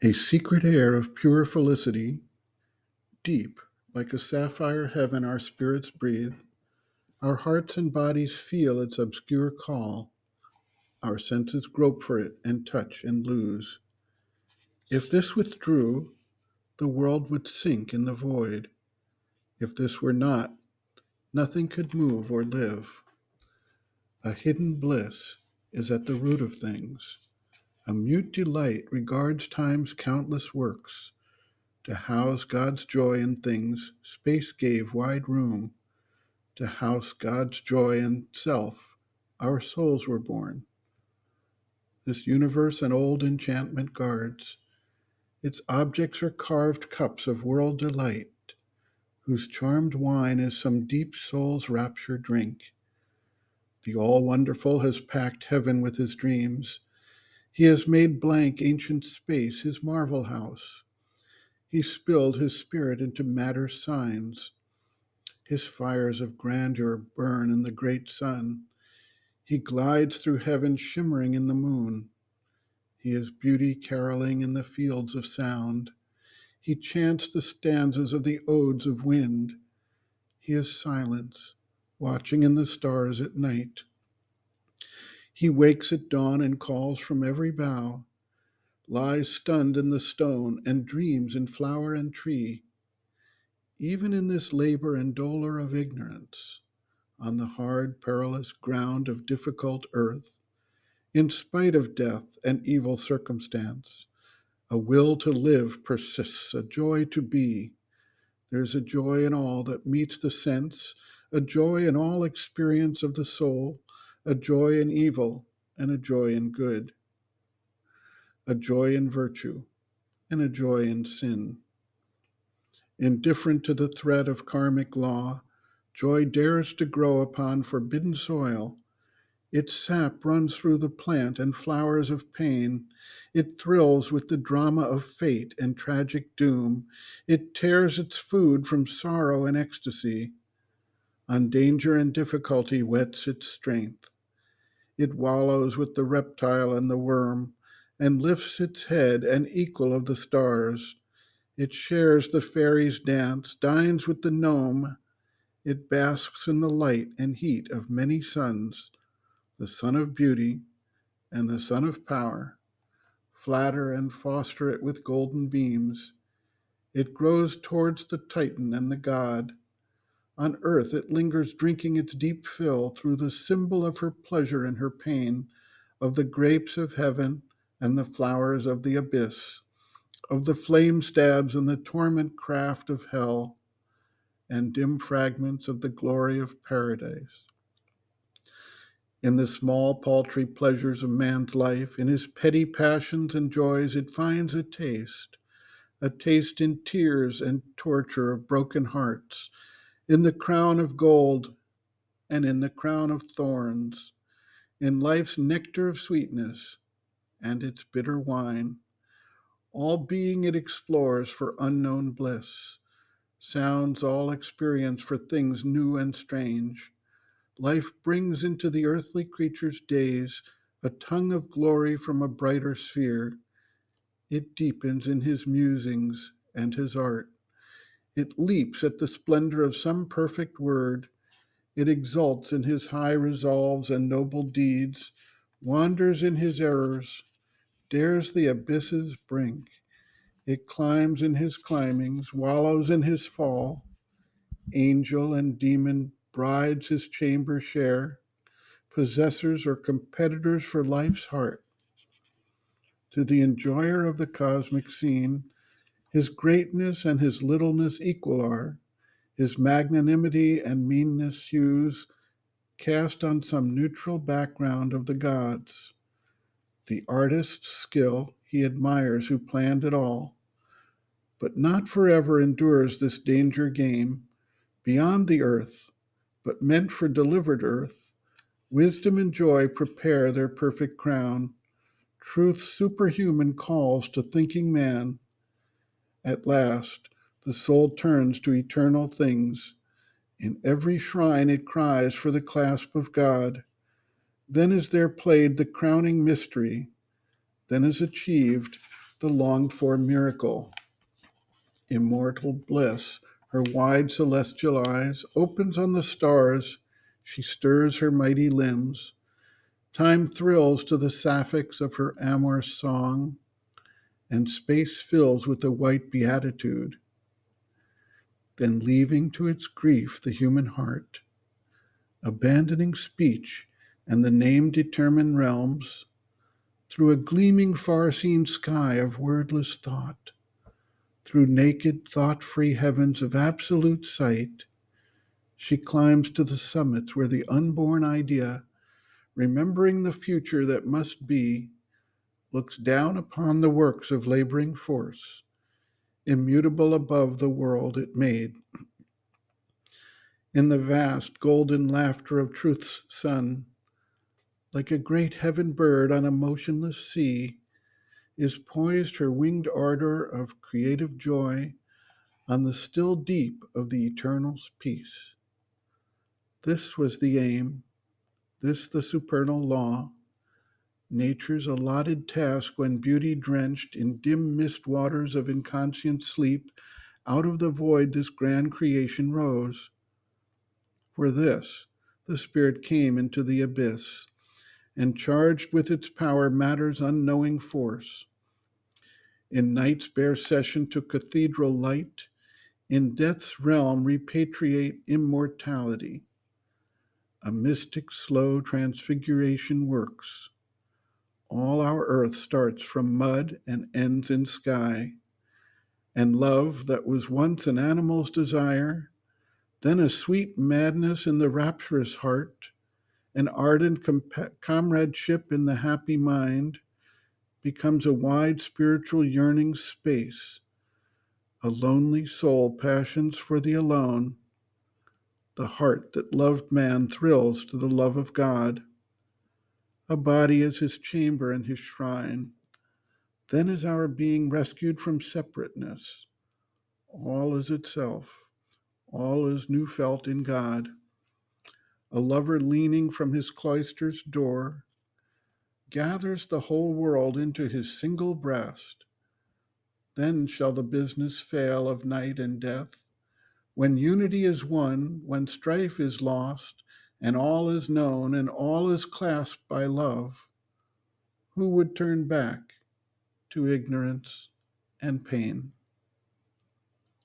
A secret air of pure felicity, deep, like a sapphire heaven our spirits breathe. Our hearts and bodies feel its obscure call. Our senses grope for it and touch and lose. If this withdrew, the world would sink in the void. If this were not, nothing could move or live. A hidden bliss is at the root of things. A mute delight regards time's countless works. To house God's joy in things, space gave wide room. To house God's joy in self, our souls were born. This universe an old enchantment guards. Its objects are carved cups of world delight, whose charmed wine is some deep soul's rapture drink. The all-wonderful has packed heaven with his dreams. He has made blank ancient space his marvel house. He spilled his spirit into matter's signs. His fires of grandeur burn in the great sun. He glides through heaven shimmering in the moon. He is beauty caroling in the fields of sound. He chants the stanzas of the odes of wind. He is silence, watching in the stars at night. He wakes at dawn and calls from every bough, lies stunned in the stone and dreams in flower and tree. Even in this labor and dolor of ignorance, on the hard, perilous ground of difficult earth, in spite of death and evil circumstance, a will to live persists, a joy to be. There's a joy in all that meets the sense, a joy in all experience of the soul, a joy in evil and a joy in good, a joy in virtue and a joy in sin. Indifferent to the threat of karmic law, joy dares to grow upon forbidden soil. Its sap runs through the plant and flowers of pain. It thrills with the drama of fate and tragic doom. It tears its food from sorrow and ecstasy. On danger and difficulty whets its strength. It wallows with the reptile and the worm, and lifts its head an equal of the stars. It shares the fairies' dance, dines with the gnome. It basks in the light and heat of many suns. The sun of beauty and the sun of power flatter and foster it with golden beams. It grows towards the Titan and the god. On earth it lingers drinking its deep fill through the symbol of her pleasure and her pain, of the grapes of heaven and the flowers of the abyss, of the flame stabs and the torment craft of hell, and dim fragments of the glory of paradise. In the small, paltry pleasures of man's life, in his petty passions and joys, it finds a taste in tears and torture of broken hearts, in the crown of gold and in the crown of thorns, in life's nectar of sweetness and its bitter wine. All being it explores for unknown bliss, sounds all experience for things new and strange. Life brings into the earthly creature's days a tongue of glory from a brighter sphere. It deepens in his musings and his art. It leaps at the splendor of some perfect word. It exults in his high resolves and noble deeds, wanders in his errors, dares the abyss's brink. It climbs in his climbings, wallows in his fall. Angel and demon brides his chamber share, possessors or competitors for life's heart. To the enjoyer of the cosmic scene, his greatness and his littleness equal are, his magnanimity and meanness hues cast on some neutral background of the gods. The artist's skill he admires who planned it all, but not forever endures this danger game. Beyond the earth, but meant for delivered earth, wisdom and joy prepare their perfect crown. Truth superhuman calls to thinking man. At last, the soul turns to eternal things. In every shrine it cries for the clasp of God. Then is there played the crowning mystery. Then is achieved the longed-for miracle. Immortal bliss, her wide celestial eyes opens on the stars. She stirs her mighty limbs. Time thrills to the sapphics of her amorous song, and space fills with the white beatitude. Then leaving to its grief the human heart, abandoning speech and the name-determined realms, through a gleaming far-seen sky of wordless thought, through naked, thought-free heavens of absolute sight, she climbs to the summits where the unborn idea, remembering the future that must be, looks down upon the works of laboring force, immutable above the world it made. In the vast golden laughter of truth's sun, like a great heaven bird on a motionless sea, is poised her winged ardor of creative joy on the still deep of the eternal's peace. This was the aim, this the supernal law, nature's allotted task when beauty drenched in dim mist waters of inconscient sleep, out of the void this grand creation rose. For this, the Spirit came into the abyss, and charged with its power matter's unknowing force. In night's bare session to cathedral light, in death's realm repatriate immortality. A mystic slow transfiguration works. All our earth starts from mud and ends in sky. And love that was once an animal's desire, then a sweet madness in the rapturous heart, an ardent comradeship in the happy mind, becomes a wide spiritual yearning space. A lonely soul passions for the alone. The heart that loved man thrills to the love of God. A body is his chamber and his shrine. Then is our being rescued from separateness. All is itself. All is new felt in God. A lover leaning from his cloister's door gathers the whole world into his single breast. Then shall the business fail of night and death. When unity is won, when strife is lost, and all is known, and all is clasped by love, who would turn back to ignorance and pain?